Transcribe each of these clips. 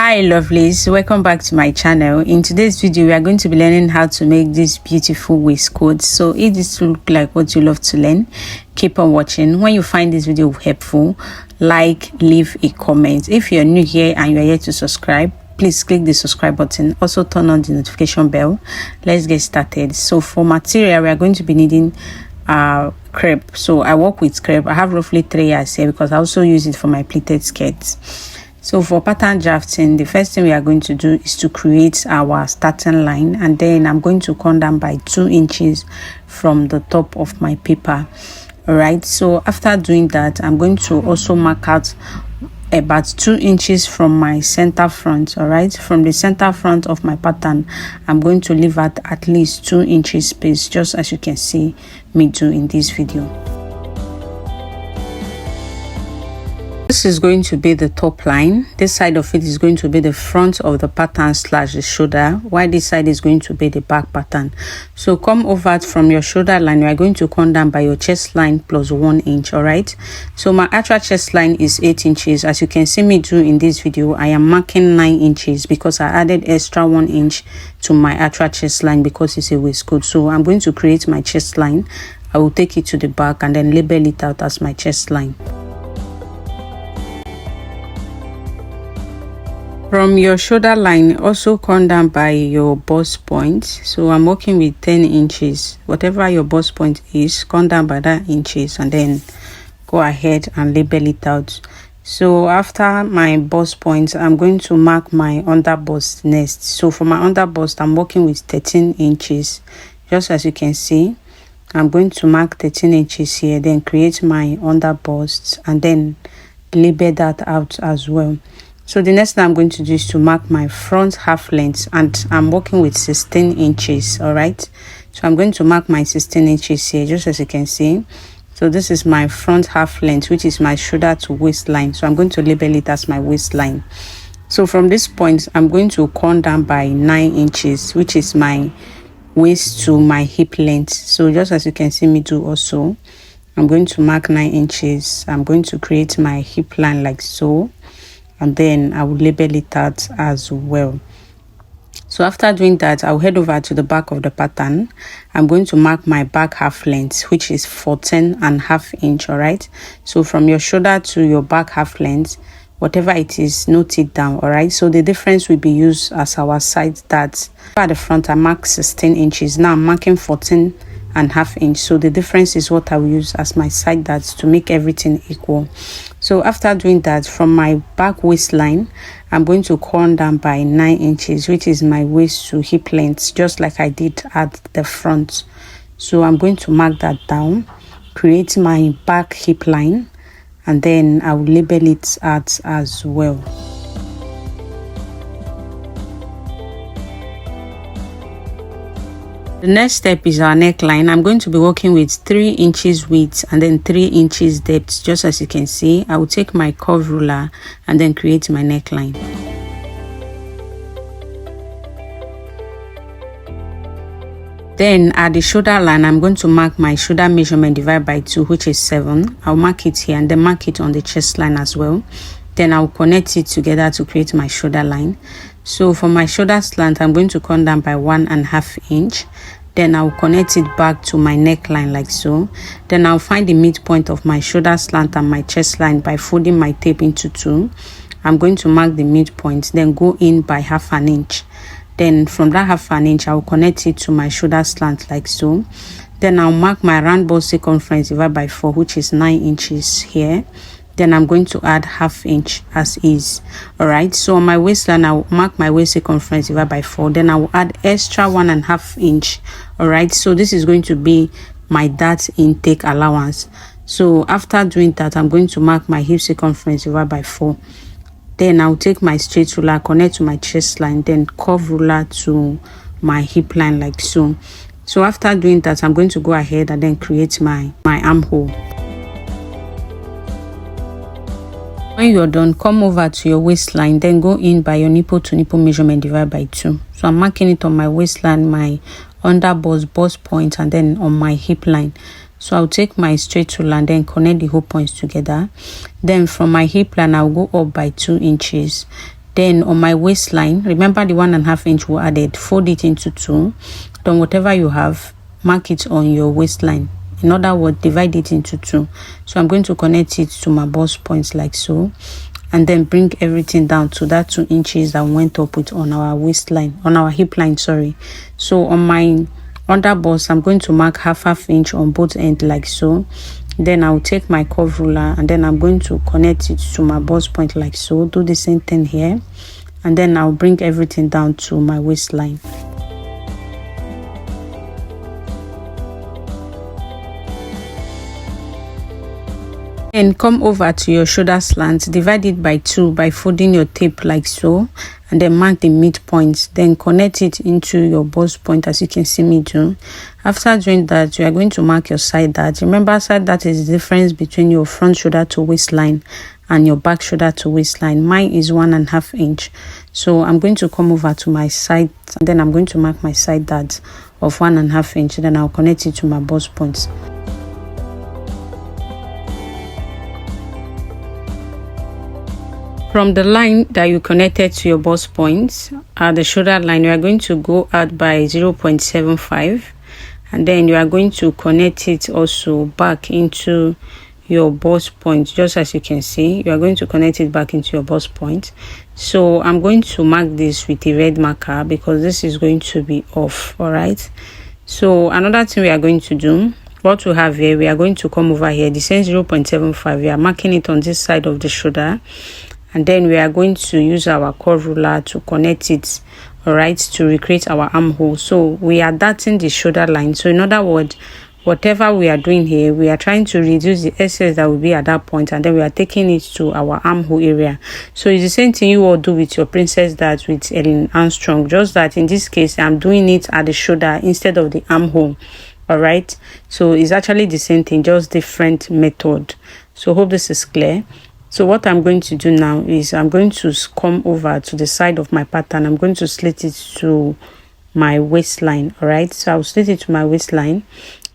Hi lovelies, welcome back to my channel. In today's video we are going to be learning how to make this beautiful waistcoat. So if this look like what you love to learn, keep on watching. When you find this video helpful, like, leave a comment. If you're new here and you're yet to subscribe, please click the subscribe button. Also turn on the notification bell. Let's get started. So for material we are going to be needing crepe. So I work with crepe. I have roughly 3 years here because I also use it for my pleated skirts. So for pattern drafting, the first thing we are going to do is to create our starting line, and then I'm going to come down by 2 inches from the top of my paper. All right, so after doing that, I'm going to also mark out about 2 inches from my center front. All right, from the center front of my pattern, I'm going to leave at least 2 inches space, just as you can see me do in this video. This is going to be the top line. This side of it is going to be the front of the pattern slash the shoulder, while this side is going to be the back pattern. So come over from your shoulder line. You are going to come down by your chest line plus 1 inch. All right, so my actual chest line is 8 inches. As you can see me do in this video, I am marking 9 inches because I added extra 1 inch to my actual chest line because it's a waistcoat. So I'm going to create my chest line. I will take it to the back and then label it out as my chest line. From your shoulder line, also come down by your bust point. So I'm working with 10 inches. Whatever your bust point is, come down by that inches and then go ahead and label it out. So after my bust point, I'm going to mark my under bust next. So for my under bust, I'm working with 13 inches. Just as you can see, I'm going to mark 13 inches here, then create my under bust and then label that out as well. So the next thing I'm going to do is to mark my front half length, and I'm working with 16 inches. All right, so I'm going to mark my 16 inches here, just as you can see. So this is my front half length, which is my shoulder to waistline. So I'm going to label it as my waistline. So from this point, I'm going to come down by 9 inches, which is my waist to my hip length. So just as you can see me do also, I'm going to mark 9 inches. I'm going to create my hip line like so, and then I will label it out as well. So after doing that, I'll head over to the back of the pattern. I'm going to mark my back half length, which is 14.5 inch. All right, so from your shoulder to your back half length, whatever it is, note it down. All right, so the difference will be used as our side dart. At the front I mark 16 inches. Now I'm marking 14.5 inch, so the difference is what I will use as my side darts to make everything equal. So after doing that, from my back waistline, I'm going to come down by 9 inches, which is my waist to hip length, just like I did at the front. So I'm going to mark that down, create my back hip line, and then I will label it out as well. The next step is our neckline. I'm going to be working with 3 inches width and then 3 inches depth. Just as you can see, I will take my curve ruler and then create my neckline. Then at the shoulder line, I'm going to mark my shoulder measurement divided by 2, which is 7. I'll mark it here and then mark it on the chest line as well. Then I'll connect it together to create my shoulder line. So for my shoulder slant, I'm going to come down by 1.5 inch. Then I'll connect it back to my neckline like so. Then I'll find the midpoint of my shoulder slant and my chest line by folding my tape into 2. I'm going to mark the midpoint, then go in by 0.5 inch. Then from that 0.5 inch, I'll connect it to my shoulder slant like so. Then I'll mark my round bust circumference divided by 4, which is 9 inches here. Then I'm going to add 0.5 inch as is. All right, so on my waistline, I'll mark my waist circumference divided by 4. Then I will add extra 1.5 inch. All right, so this is going to be my dart intake allowance. So after doing that, I'm going to mark my hip circumference divided by 4. Then I'll take my straight ruler, connect to my chest line, then curve ruler to my hip line like so. So after doing that, I'm going to go ahead and then create my armhole. When you're done, come over to your waistline, then go in by your nipple to nipple measurement divided by 2. So I'm marking it on my waistline, my under bust point, and then on my hip line. So I'll take my straight ruler and then connect the whole points together. Then from my hip line, I'll go up by 2 inches. Then on my waistline, remember the 1.5 inch we added, fold it into 2. Then whatever you have, mark it on your waistline. In other words, divide it into 2. So I'm going to connect it to my bust points like so, and then bring everything down to that 2 inches that went up with on our waistline, on our hip line, sorry. So on my under bust, I'm going to mark half inch on both ends like so. Then I'll take my curve ruler and then I'm going to connect it to my bust point like so. Do the same thing here, and then I'll bring everything down to my waistline. And come over to your shoulder slant, divide it by 2 by folding your tape like so, and then mark the midpoint, then connect it into your bust point as you can see me do. After doing that, you are going to mark your side dart. Remember, side dart is the difference between your front shoulder to waistline and your back shoulder to waistline. Mine is 1.5 inch, so I'm going to come over to my side and then I'm going to mark my side dart of 1.5 inch, then I'll connect it to my bust points. From the line that you connected to your bust points at the shoulder line, you are going to go out by 0.75, and then you are going to connect it also back into your bust point. Just as you can see, you are going to connect it back into your bust point. So I'm going to mark this with a red marker because this is going to be off. All right, so another thing we are going to do, what we have here, we are going to come over here, the same 0.75, we are marking it on this side of the shoulder, and then we are going to use our curve ruler to connect it, all right, to recreate our armhole. So we are darting the shoulder line. So in other words, whatever we are doing here, we are trying to reduce the excess that will be at that point, and then we are taking it to our armhole area. So it's the same thing you will do with your princess dart with Ellen Armstrong, just that in this case I'm doing it at the shoulder instead of the armhole. All right, so it's actually the same thing, just different method. So hope this is clear. So what I'm going to do now is I'm going to come over to the side of my pattern. I'm going to slit it to my waistline. All right, so I'll slit it to my waistline,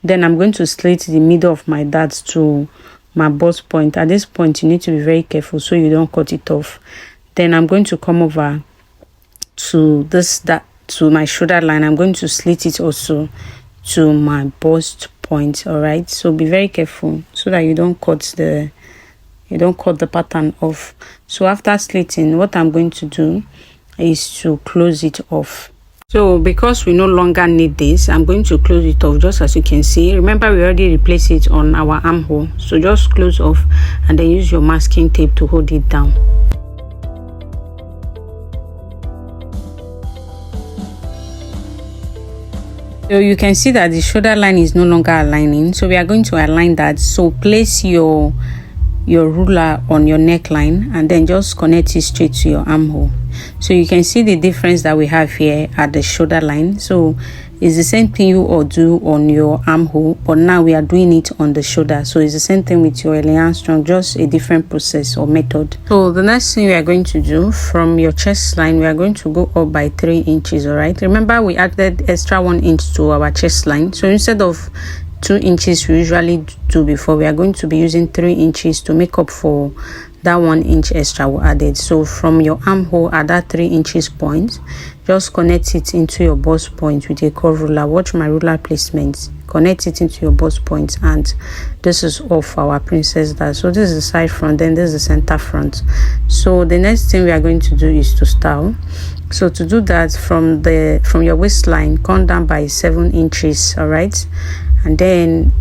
then I'm going to slit the middle of my dart to my bust point. At this point you need to be very careful so you don't cut it off. Then I'm going to come over to to my shoulder line. I'm going to slit it also to my bust point. All right, so be very careful so that you don't cut the pattern off. So after slitting, what I'm going to do is to close it off. So because we no longer need this, I'm going to close it off just as you can see. Remember, we already replaced it on our armhole, so just close off and then use your masking tape to hold it down. So you can see that the shoulder line is no longer aligning, so we are going to align that. So place your ruler on your neckline and then just connect it straight to your armhole. So you can see the difference that we have here at the shoulder line. So it's the same thing you all do on your armhole, but now we are doing it on the shoulder. So it's the same thing with your Ellen Armstrong, just a different process or method. So the next thing we are going to do, from your chest line, we are going to go up by 3 inches. All right, remember we added extra 1 inch to our chest line, so instead of 2 inches we usually do before, we are going to be using 3 inches to make up for that 1 inch extra we added. So from your armhole at that 3 inches point, just connect it into your bust point with a curve ruler. Watch my ruler placement, connect it into your bust point, and this is off our princess dart. So this is the side front, then this is the center front. So the next thing we are going to do is to style. So to do that, from your waistline, come down by 7 inches. All right, and then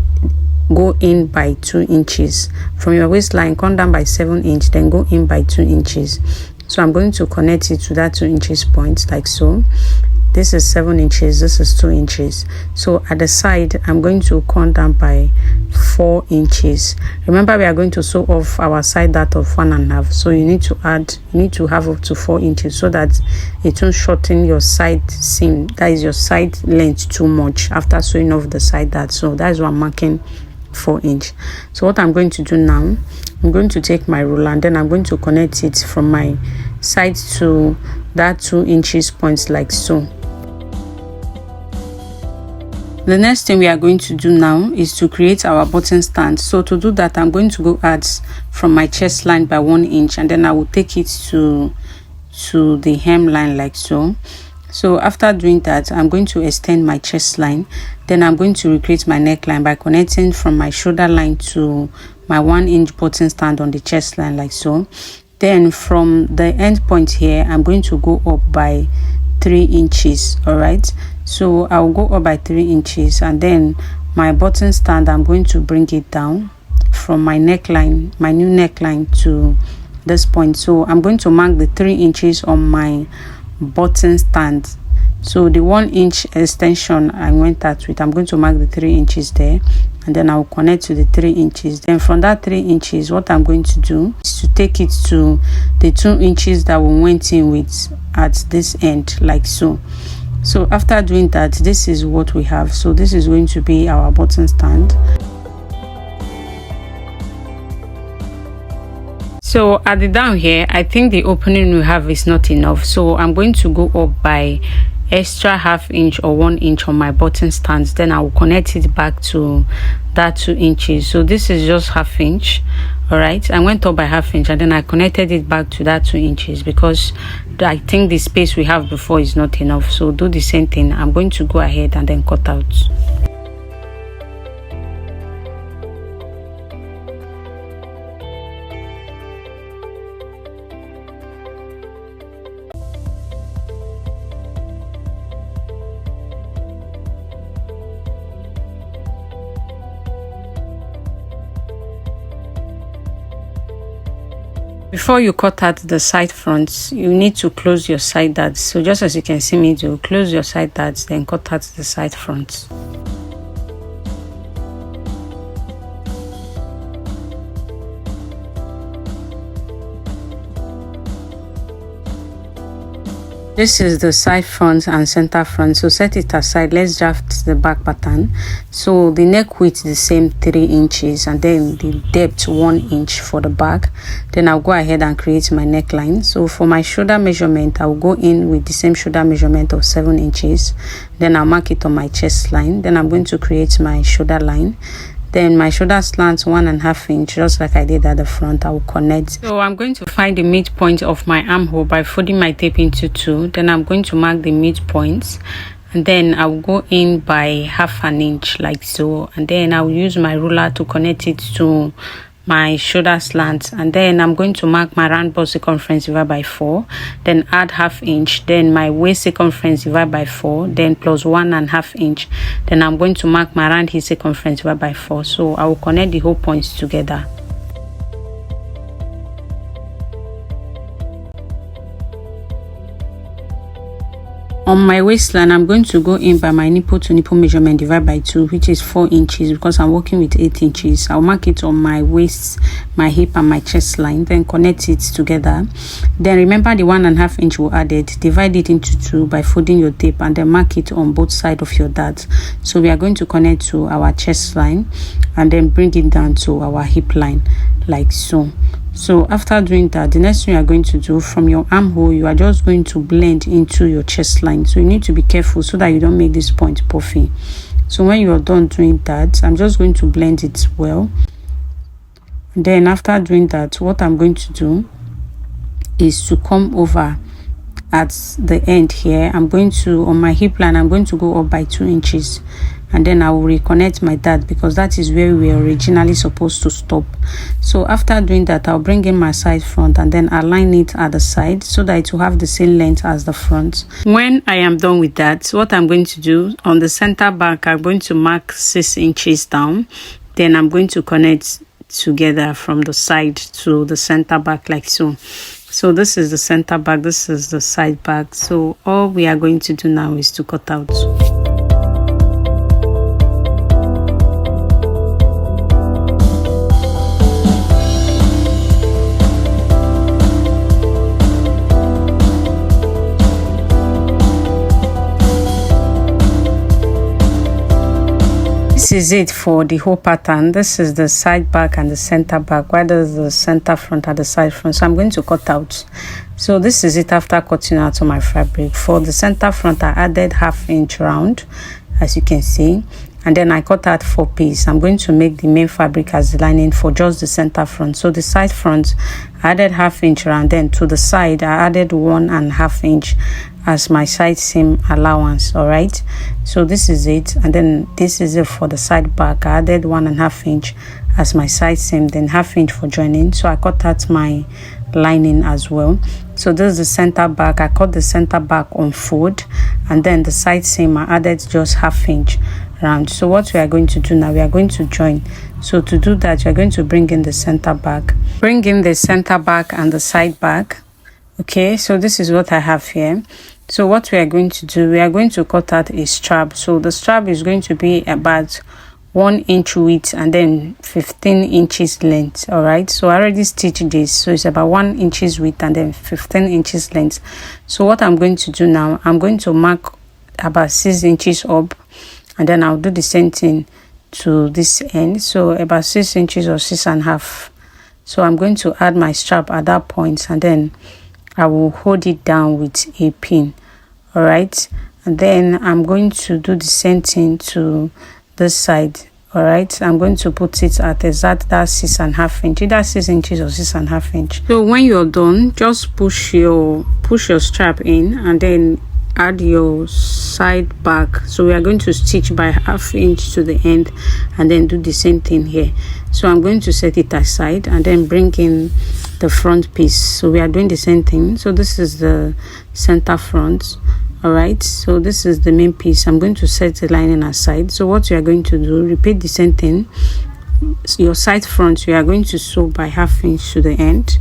go in by 2 inches. From your waistline, come down by 7 inches, then go in by 2 inches. So I'm going to connect it to that 2 inches point like so. This is 7 inches, this is 2 inches. So at the side, I'm going to come down by 4 inches. Remember, we are going to sew off our side dart of 1.5, so you need to have up to 4 inches so that it won't shorten your side seam, that is your side length, too much after sewing off the side dart. So that is what I'm marking 4 inch. So what I'm going to do now, I'm going to take my ruler and then I'm going to connect it from my side to that 2 inches points like so. The next thing we are going to do now is to create our button stand. So to do that, I'm going to go out from my chest line by 1 inch, and then I will take it to to the hemline like so. So after doing that, I'm going to extend my chest line. Then I'm going to recreate my neckline by connecting from my shoulder line to my 1-inch button stand on the chest line like so. Then from the end point here, I'm going to go up by 3 inches. All right, so I'll go up by 3 inches, and then my button stand, I'm going to bring it down from my neckline, my new neckline, to this point. So I'm going to mark the 3 inches on my button stand. So the 1-inch extension I went out with, I'm going to mark the 3 inches there, and then I'll connect to the 3 inches. Then from that 3 inches, what I'm going to do is to take it to the 2 inches that we went in with at this end like so. So after doing that, this is what we have. So this is going to be our button stand. So at the down here, I think the opening we have is not enough, so I'm going to go up by extra ½ inch or 1 inch on my button stands. Then I will connect it back to that 2 inches. So this is just ½ inch. All right, I went up by ½ inch, and then I connected it back to that 2 inches because I think the space we have before is not enough. So do the same thing. I'm going to go ahead and then cut out. Before you cut out the side fronts, you need to close your side darts. So just as you can see me do, close your side darts, then cut out the side fronts. This is the side front and center front, so set it aside. Let's draft the back pattern. So the neck width the same 3 inches, and then the depth 1 inch for the back. Then I'll go ahead and create my neckline. So for my shoulder measurement, I'll go in with the same shoulder measurement of 7 inches. Then I'll mark it on my chest line. Then I'm going to create my shoulder line. Then my shoulder slant 1.5 inch, just like I did at the front. I will connect. So I'm going to find the midpoint of my armhole by folding my tape into 2. Then I'm going to mark the midpoints, and then I will go in by ½ inch like so, and then I will use my ruler to connect it to my shoulder slant. And then I'm going to mark my round bust circumference divided by 4, then add ½ inch, then my waist circumference divided by 4, then plus 1.5 inch. Then I'm going to mark my round hip circumference divided by 4. So I will connect the whole points together. On my waistline, I'm going to go in by my nipple to nipple measurement divided by 2, which is 4 inches, because I'm working with 8 inches. I'll mark it on my waist, my hip, and my chest line, then connect it together. Then remember the 1.5 inch we added, divide it into 2 by folding your tape, and then mark it on both sides of your dart. So we are going to connect to our chest line and then bring it down to our hip line like so. So after doing that, the next thing you are going to do, from your armhole, you are just going to blend into your chest line. So you need to be careful so that you don't make this point puffy. So when you are done doing that, I'm just going to blend it well. And then after doing that, what I'm going to do is to come over at the end here. I'm going to, on my hip line, I'm going to go up by 2 inches. And then I will reconnect my dart, because that is where we were originally supposed to stop. So after doing that, I'll bring in my side front and then align it at the side so that it will have the same length as the front. When I am done with that, what I'm going to do, on the center back, I'm going to mark 6 inches down. Then I'm going to connect together from the side to the center back like so. So this is the center back, this is the side back. So all we are going to do now is to cut out. This is it for the whole pattern. This is the side back and the center back, while there's the center front and the side front. So I'm going to cut out. So this is it after cutting out of my fabric. For the center front, I added ½ inch round, as you can see, and then I cut out 4 pieces. I'm going to make the main fabric as the lining for just the center front. So the side front, I added 1/2 inch round, then to the side I added 1.5 inch as my side seam allowance. All right, so this is it, and then this is it for the side back. I added 1.5 inch as my side seam, then 1/2 inch for joining. So I cut out my lining as well. So this is the center back. I cut the center back on fold, and then the side seam I added just 1/2 inch round. So what we are going to do now, we are going to join. So to do that, we are going to bring in the center back, bring in the center back and the side back. Okay, so this is what I have here. So what we are going to do, we are going to cut out a strap. So the strap is going to be about 1 inch width and then 15 inches length. All right, so I already stitched this, so it's about 1 inches width and then 15 inches length. So what I'm going to do now, I'm going to mark about 6 inches up, and then I'll do the same thing to this end, so about 6 inches or 6.5. So I'm going to add my strap at that point, and then I will hold it down with a pin. All right, and then I'm going to do the same thing to this side. All right, I'm going to put it at exact that 6.5 inch, either 6 inches or 6.5 inch. So when you're done, just push your strap in and then add your side back. So we are going to stitch by 1/2 inch to the end, and then do the same thing here. So I'm going to set it aside and then bring in the front piece. So we are doing the same thing. So this is the center front. All right, so this is the main piece. I'm going to set the lining aside. So what you are going to do, repeat the same thing. Your side front, you are going to sew by 1/2 inch to the end,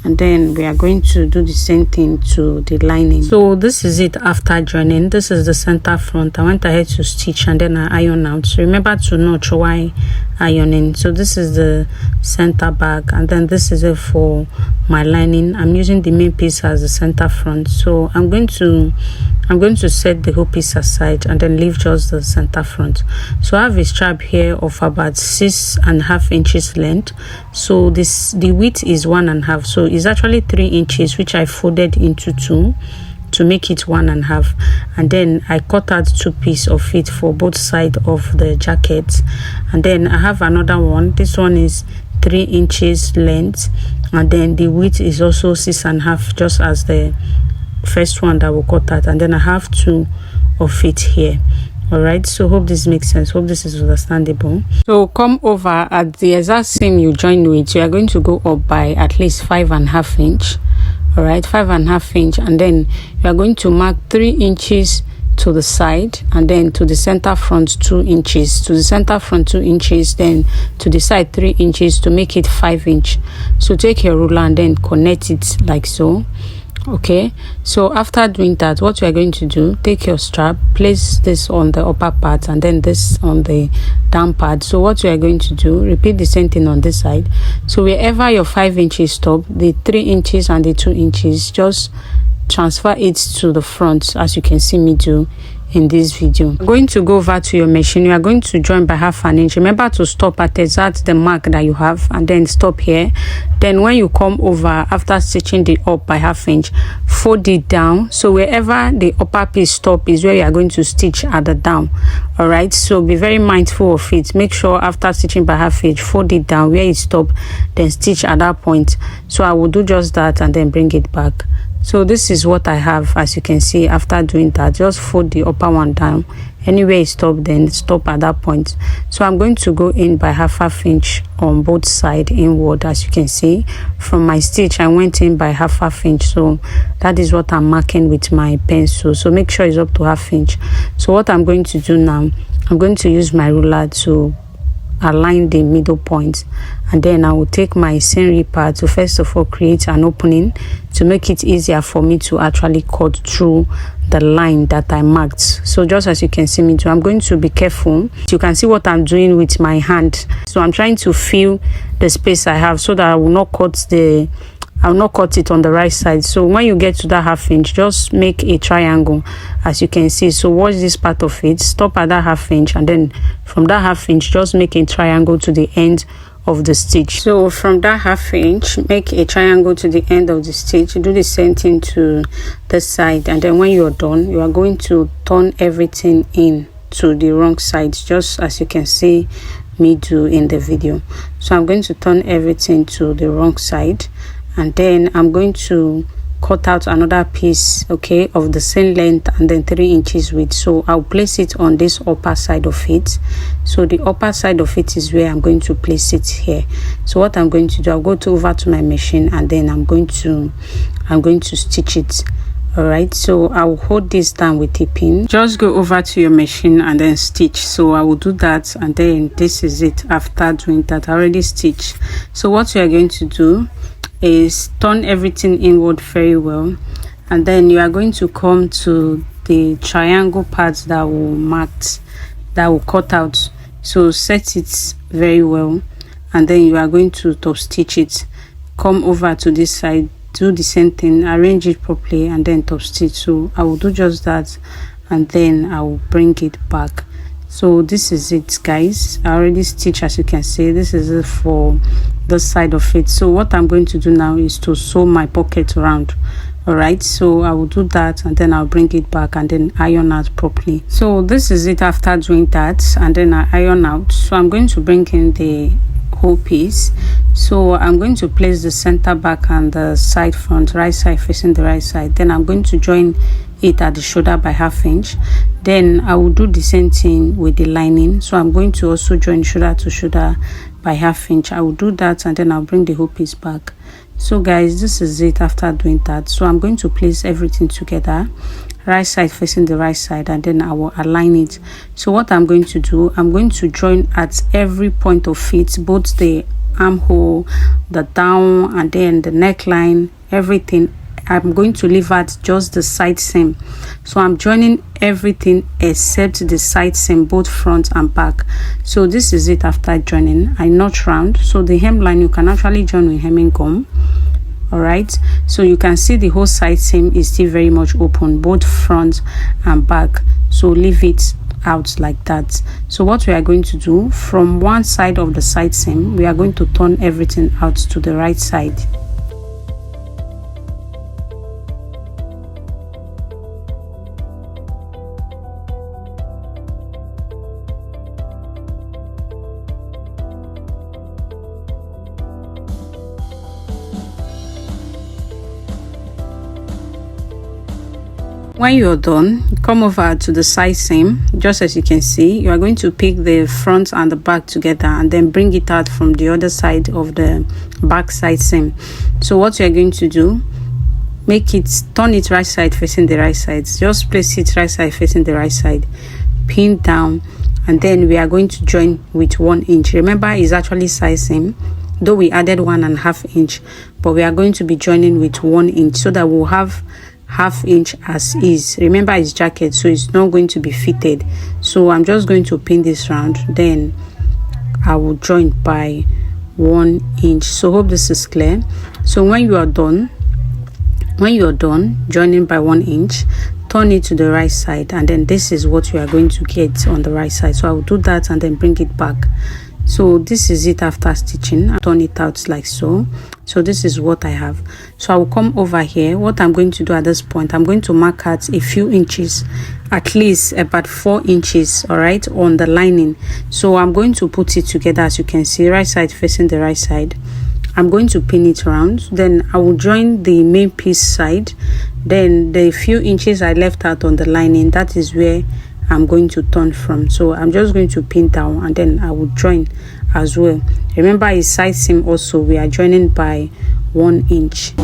and then we are going to do the same thing to the lining. So this is it after joining. This is the center front. I went ahead to stitch and then I iron out. So remember to notch while ironing. So this is the center back, and then this is it for my lining. I'm using the main piece as the center front. So I'm going to set the whole piece aside and then leave just the center front. So I have a strap here of about 6.5 inches length. So the width is 1.5, so it's actually 3 inches, which I folded into 2 to make it 1.5, and then I cut out 2 pieces of it for both sides of the jacket. And then I have another one. This one is 3 inches length, and then the width is also 6.5, just as the first one that we cut out. And then I have 2 of it here. All right, so hope this makes sense. Hope this is understandable. So come over at the exact seam you join with. You are going to go up by at least 5.5 inch. All right, 5.5 inch, and then you are going to mark 3 inches to the side, and then to the center front 2 inches, to the center front 2 inches, then to the side 3 inches to make it 5 inch. So take your ruler and then connect it like so. Okay, so after doing that, what you are going to do, take your strap, place this on the upper part and then this on the down part. So what you are going to do, repeat the same thing on this side. So wherever your 5 inches stop, the 3 inches and the 2 inches, just transfer it to the front, as you can see me do in this video. You're going to go over to your machine. You are going to join by 1/2 inch. Remember to stop at exact the mark that you have, and then stop here. Then when you come over after stitching the up by 1/2 inch, fold it down. So wherever the upper piece stop is where you are going to stitch at the down. All right, so be very mindful of it. Make sure after stitching by 1/2 inch, fold it down where it stop, then stitch at that point. So I will do just that and then bring it back. So this is what I have. As you can see, after doing that, just fold the upper one down. Anywhere it stop, then stop at that point. So I'm going to go in by 1/2 inch on both sides inward. As you can see from my stitch, I went in by 1/2 inch. So that is what I'm marking with my pencil. So make sure it's up to 1/2 inch. So what I'm going to do now, I'm going to use my ruler to align the middle point, and then I will take my seam ripper to first of all create an opening to make it easier for me to actually cut through the line that I marked. So just as you can see me do, I'm going to be careful. You can see what I'm doing with my hand. So I'm trying to fill the space I have so that I will not cut it on the right side. So when you get to that 1/2 inch, just make a triangle, as you can see. So watch this part of it, stop at that 1/2 inch, and then from that 1/2 inch, just make a triangle to the end of the stitch. So from that 1/2 inch, make a triangle to the end of the stitch. Do the same thing to the side, and then when you're done, you are going to turn everything in. to the wrong side, just as you can see me do in the video. So I'm going to turn everything to the wrong side, and then I'm going to cut out another piece, okay, of the same length and then 3 inches width. So I'll place it on this upper side of it. So the upper side of it is where I'm going to place it here. So what I'm going to do, I'll go over to my machine, and then I'm going to stitch it. All right, so I'll hold this down with a pin. Just go over to your machine and then stitch. So I will do that, and then this is it. After doing that, I already stitched. So what you are going to do is turn everything inward very well, and then you are going to come to the triangle parts that will cut out. So set it very well, and then you are going to top stitch it. Come over to this side, do the same thing, arrange it properly, and then top stitch. So I will do just that, and then I will bring it back. So this is it, guys. I already stitched, as you can see. This is it for the side of it. So what I'm going to do now is to sew my pocket around. All right, so I will do that, and then I'll bring it back and then iron out properly. So this is it after doing that, and then I iron out. So I'm going to bring in the whole piece. So I'm going to place the center back and the side front, right side facing the right side. Then I'm going to join it at the shoulder by 1/2 inch. Then I will do the same thing with the lining. So I'm going to also join shoulder to shoulder by 1/2 inch. I will do that, and then I'll bring the whole piece back. So guys, this is it after doing that. So I'm going to place everything together, right side facing the right side, and then I will align it. So what I'm going to do, I'm going to join at every point of it, both the armhole, the down, and then the neckline, everything. I'm going to leave out just the side seam. So I'm joining everything except the side seam, both front and back. So this is it after joining. I notch round. So the hemline you can actually join with hemming gum. All right, so you can see the whole side seam is still very much open, both front and back. So leave it out like that. So what we are going to do, from one side of the side seam, we are going to turn everything out to the right side. When you're done, come over to the side seam. Just as you can see, you are going to pick the front and the back together, and then bring it out from the other side of the back side seam. So what you are going to do, turn it right side facing the right side. Just place it right side facing the right side, pin down, and then we are going to join with 1 inch. Remember, it's actually side seam, though we added 1.5 inch, but we are going to be joining with 1 inch, so that we'll have 1/2 inch as is. Remember, it's jacket, so it's not going to be fitted. So I'm just going to pin this round, then I will join by 1 inch. So hope this is clear. So when you're done joining by 1 inch, turn it to the right side, and then this is what you are going to get on the right side. So I will do that and then bring it back. So this is it after stitching. I turn it out like so. So this is what I have. So I will come over here. What I'm going to do at this point, I'm going to mark out a few inches, at least about 4 inches, all right, on the lining. So I'm going to put it together, as you can see, right side facing the right side. I'm going to pin it around, then I will join the main piece side. Then the few inches I left out on the lining, that is where I'm going to turn from. So I'm just going to pin down, and then I will join as well. Remember, it's side seam also, we are joining by 1 inch.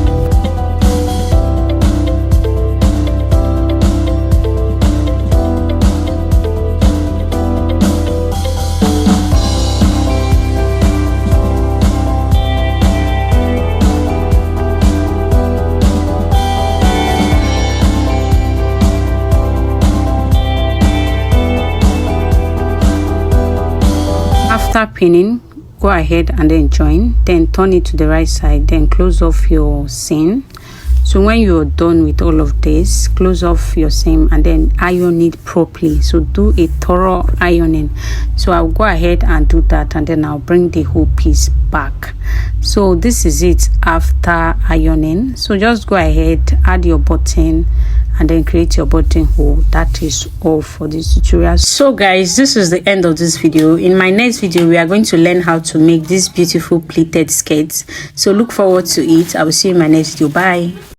After pinning, go ahead and then join, then turn it to the right side, then close off your seam. So when you're done with all of this, close off your seam and then iron it properly. So do a thorough ironing. So I'll go ahead and do that, and then I'll bring the whole piece back. So this is it after ironing. So just go ahead, add your button, and then create your buttonhole. That is all for this tutorial. So guys, this is the end of this video. In my next video, we are going to learn how to make this beautiful pleated skirts. So look forward to it. I will see you in my next video. Bye.